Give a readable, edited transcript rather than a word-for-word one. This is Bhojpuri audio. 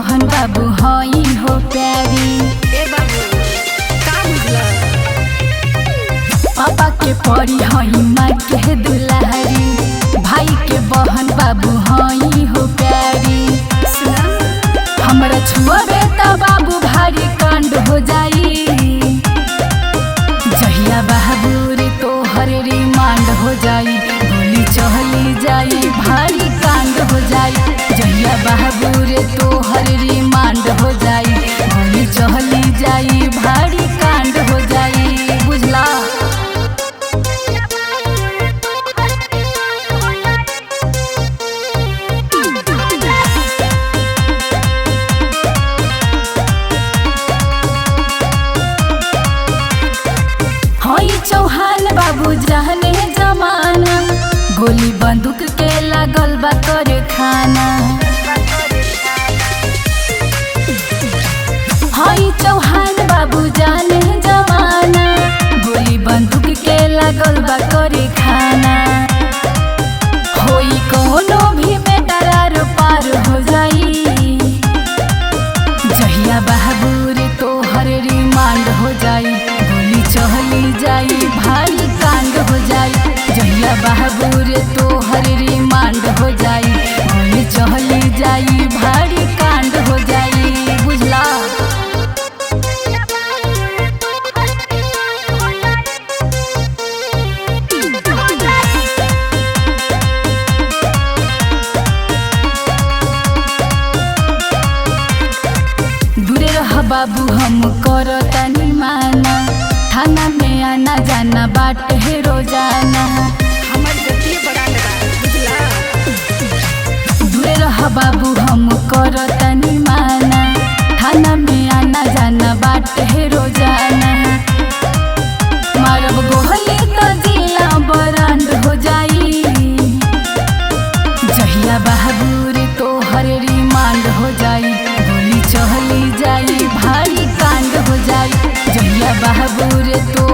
बहन बाबू हई हो प्यारी। ए बाबू का बुझला? पापा के परी हई माँ के दुलारी, भाई के बहन बाबू हई हो प्यारी। हमरा छुअबे त बाबू भारी कांड हो जाई, जहिया बाबू रे तोहर रिमांड हो जाई, गोली चहली जाई भारी कांड हो जाई। जहिया बाबू रे तोहर रिमांड हो जाई, गोली चहली जाई भारी कांड हो जाई, बुझला। हई चौहान बाबू जहने जमाना, गोली बंदूक के लागल बा करे खाना। हई चौहान बाबू जाने जमाना, गोली बंदूक के लागल बा करे खाना। होई कोनो भी बेटरार पार हो जाई, जहिया बाबू रे तोहर रिमांड हो जाई, गोली चहली जाई भारी कांड हो जाई। जहिया बाबू रे तोहर रिमांड हो जाई, गोली चहली जाई भारी कांड हो जाई, बुझला। दूरे रह बाबू हम करतानी माना, थाना में आना जाना बाट है रोजाना। हमर जतिये बड़ा लगा बुझला। दूरे रह बाबू हम करतानी माना, थाना में आना जाना बाट है रोजाना। मारब गोहली तो जिला बरांड हो जाई, जहिया बाबू रे तोहर रिमांड हो जाई, गोली चहली जाई भारी कांड हो जाई। जहिया बाबू रे तो